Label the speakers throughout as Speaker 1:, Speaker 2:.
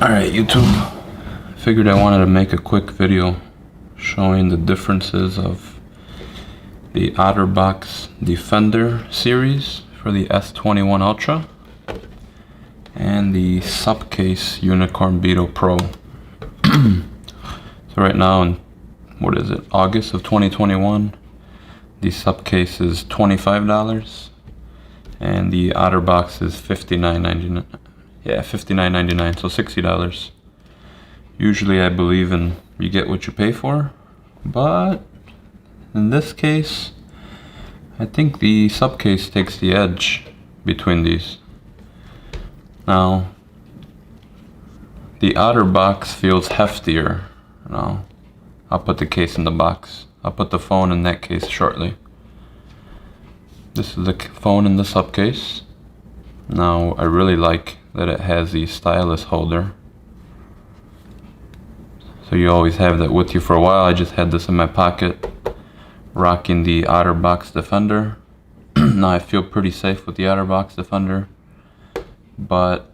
Speaker 1: Alright, YouTube. Figured I wanted to make a quick video showing the differences of the OtterBox Defender series for the S21 Ultra and the Supcase Unicorn Beetle Pro. So right now in, what is it, August of 2021, the Supcase is $25 and the OtterBox is $59.99. Yeah, $59.99, so $60. Usually I believe in you get what you pay for, but in this case, I think the Supcase takes the edge between these. Now, the OtterBox feels heftier. Now, I'll put the case in the box. I'll put the phone in that case shortly. This is the phone in the Supcase. Now, I really like that it has the stylus holder. So you always have that with you for a while. I just had this in my pocket, rocking the OtterBox Defender. Now I feel pretty safe with the OtterBox Defender, but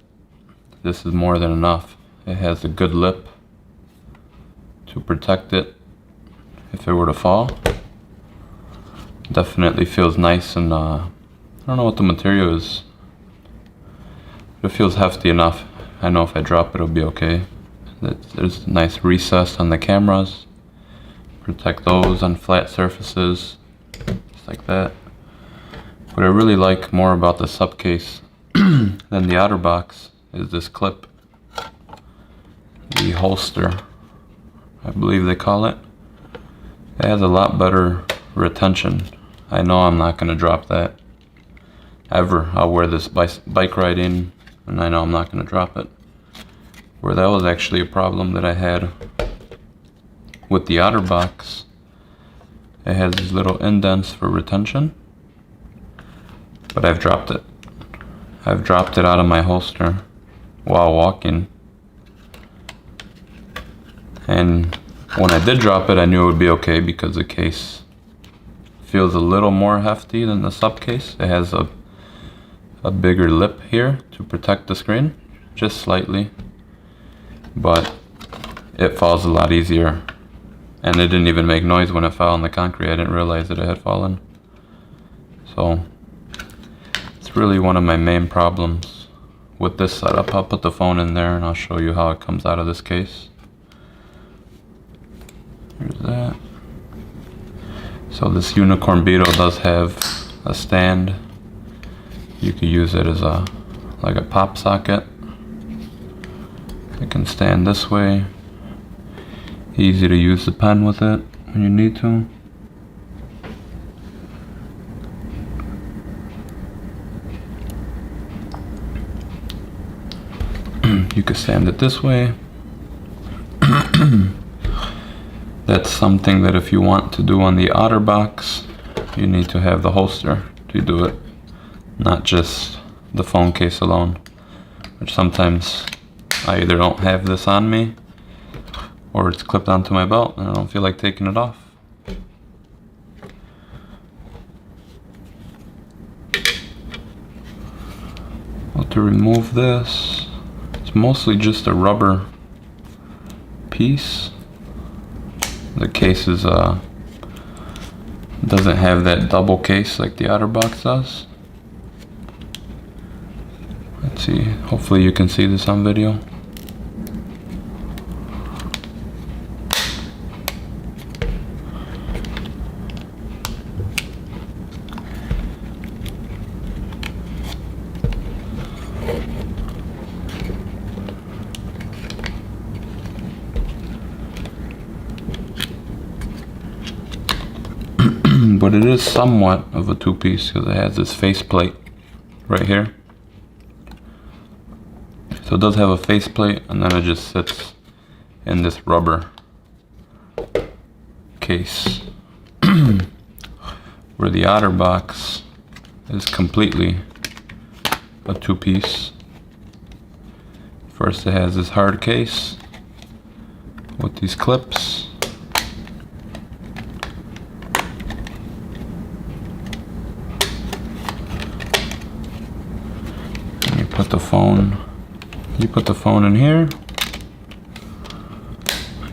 Speaker 1: this is more than enough. It has a good lip to protect it if it were to fall. Definitely feels nice, and I don't know what the material is. It feels hefty enough. I know if I drop it, it'll be okay. There's a nice recess on the cameras. Protect those on flat surfaces, just like that. What I really like more about the Supcase than the OtterBox is this clip. The holster, I believe they call it. It has a lot better retention. I know I'm not gonna drop that ever. I'll wear this bike riding, and I know I'm not gonna drop it. Where that was actually a problem that I had with the OtterBox. It has these little indents for retention, but I've dropped it. I've dropped it out of my holster while walking. And when I did drop it, I knew it would be okay because the case feels a little more hefty than the Supcase. It has a bigger lip here to protect the screen, just slightly. But it falls a lot easier, and it didn't even make noise when it fell on the concrete. I didn't realize that it had fallen. So it's really one of my main problems with this setup. I'll put the phone in there and I'll show you how it comes out of this case. Here's that. So this Unicorn Beetle does have a stand. You could use it as like a pop socket. It can stand this way. Easy to use the pen with it when you need to. You can stand it this way. That's something that if you want to do on the OtterBox, you need to have the holster to do it, not just the phone case alone, which sometimes I either don't have this on me or it's clipped onto my belt and I don't feel like taking it off. Well, to remove this, it's mostly just a rubber piece. The case is doesn't have that double case like the OtterBox does. Let's see, hopefully you can see this on video. But it is somewhat of a two-piece because it has this faceplate right here. So it does have a faceplate, and then it just sits in this rubber case. Where the OtterBox is completely a two-piece. First it has this hard case with these clips. And you put the phone in here,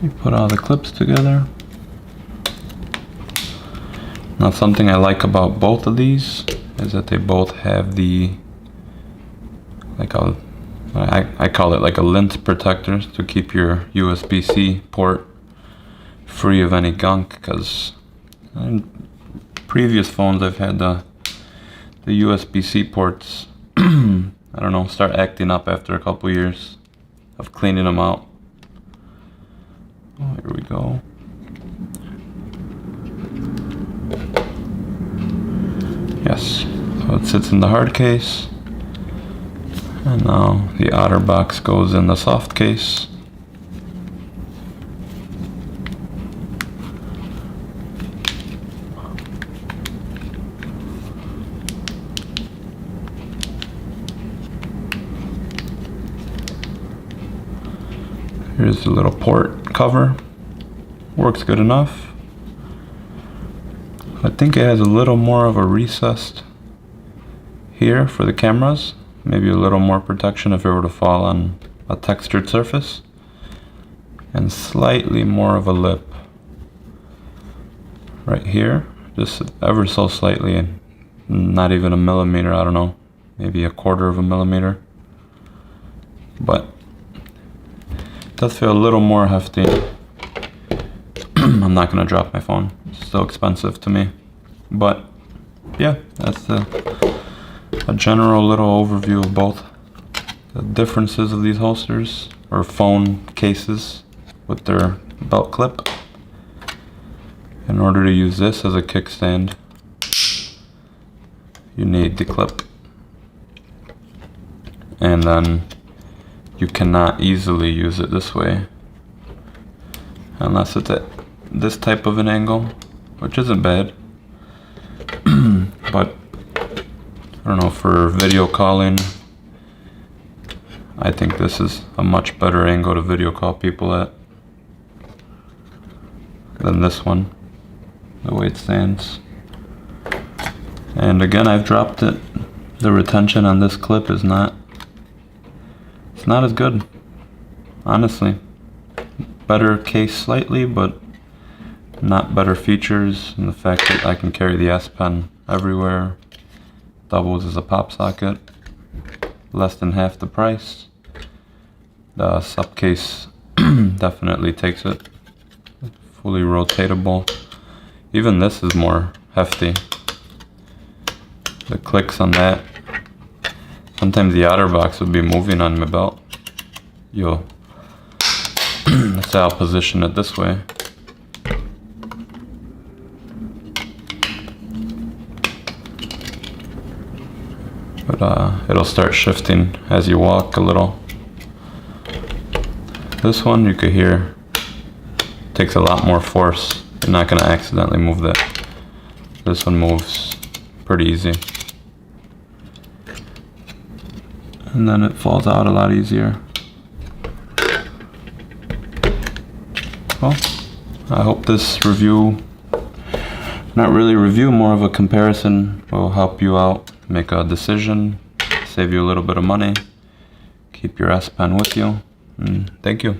Speaker 1: You put all the clips together. Now something I like about both of these is that they both have the, like a, I call it like a lint protector to keep your USB-C port free of any gunk, because in previous phones I've had the USB-C ports, I don't know, start acting up after a couple years of cleaning them out. Oh, here we go. Yes, so it sits in the hard case, and now the OtterBox goes in the soft case. Here's the little port cover. Works good enough. I think it has a little more of a recessed here for the cameras. Maybe a little more protection if it were to fall on a textured surface. And slightly more of a lip right here. Just ever so slightly. Not even a millimeter, I don't know. Maybe a quarter of a millimeter. But it does feel a little more hefty. I'm not gonna drop my phone. It's still expensive to me. But yeah, that's a general little overview of both the differences of these holsters or phone cases with their belt clip. In order to use this as a kickstand, you need the clip. And then you cannot easily use it this way unless it's at this type of an angle, which isn't bad. But I don't know, for video calling, I think this is a much better angle to video call people at than this one, the way it stands. And again, I've dropped it. The retention on this clip is not as good, honestly. Better case slightly, but not better features. And the fact that I can carry the S Pen everywhere, doubles as a pop socket, less than half the price. The Supcase definitely takes it. Fully rotatable. Even this is more hefty. The clicks on that. Sometimes the OtterBox would be moving on my belt. Let's say I'll position it this way. But it'll start shifting as you walk a little. This one you could hear takes a lot more force. You're not going to accidentally move that. This one moves pretty easy. And then it falls out a lot easier. Well, I hope this review, not really review, more of a comparison, will help you out make a decision, save you a little bit of money, keep your S Pen with you, and thank you.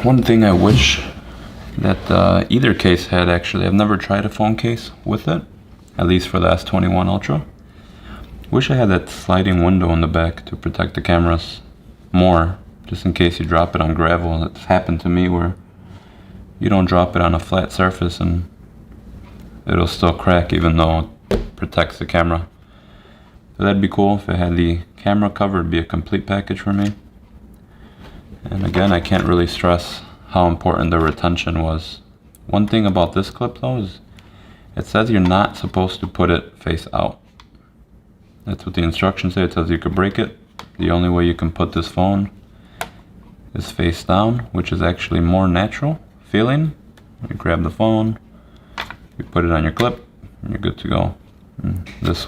Speaker 1: One thing I wish that either case had, actually, I've never tried a phone case with it, at least for the S21 Ultra. Wish I had that sliding window in the back to protect the cameras more, just in case you drop it on gravel. It's happened to me where you don't drop it on a flat surface and it'll still crack even though it protects the camera. So that'd be cool if it had the camera cover. It'd be a complete package for me. And again, I can't really stress how important the retention was. One thing about this clip though is it says you're not supposed to put it face out. That's what the instructions say. It says you could break it. The only way you can put this phone is face down, which is actually more natural feeling. You grab the phone, you put it on your clip, and you're good to go. And this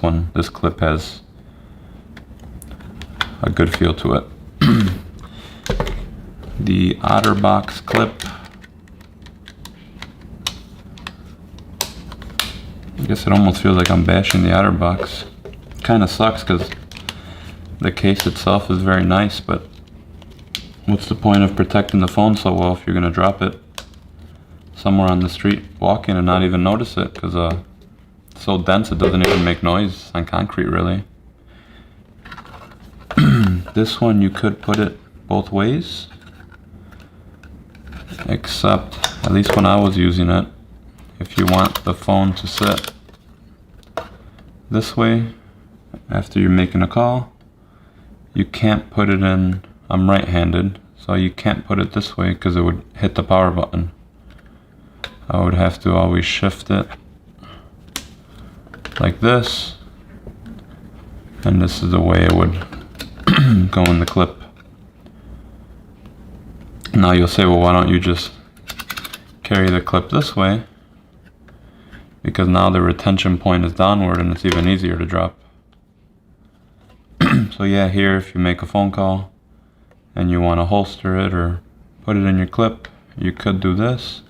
Speaker 1: clip has a good feel to it. The OtterBox clip, I guess it almost feels like I'm bashing the OtterBox. Kind of sucks because The case itself is very nice, but what's the point of protecting the phone so well if you're gonna drop it somewhere on the street walking and not even notice it, because it's so dense it doesn't even make noise on concrete really. This one you could put it both ways, except at least when I was using it, if you want the phone to sit this way after you're making a call, you can't put it in. I'm right-handed, so you can't put it this way because it would hit the power button. I would have to always shift it like this, and this is the way it would go in the clip. Now you'll say, well, why don't you just carry the clip this way? Because now the retention point is downward and it's even easier to drop. So yeah, here if you make a phone call and you want to holster it or put it in your clip, you could do this.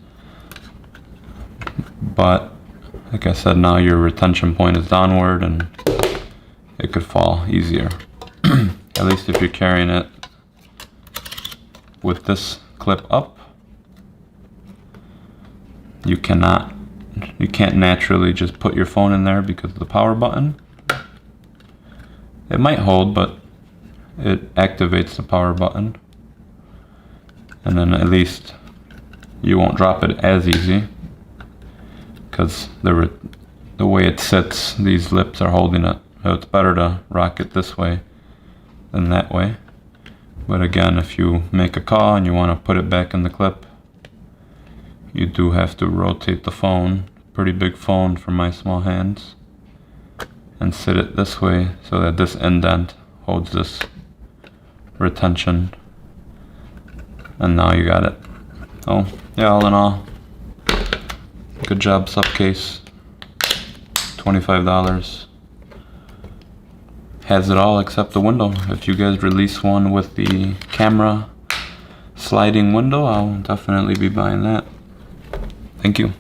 Speaker 1: But like I said, now your retention point is downward and it could fall easier. At least if you're carrying it with this clip up, you can't naturally just put your phone in there because of the power button. It might hold, but it activates the power button, and then at least you won't drop it as easy because the way it sits, these lips are holding it. So it's better to rock it this way than that way. But again, if you make a call and you want to put it back in the clip, you do have to rotate the phone, pretty big phone for my small hands, and sit it this way so that this indent holds this retention. And now you got it. Oh, yeah, all in all, good job, Supcase. $25. Has it all except the window. If you guys release one with the camera sliding window, I'll definitely be buying that. Thank you.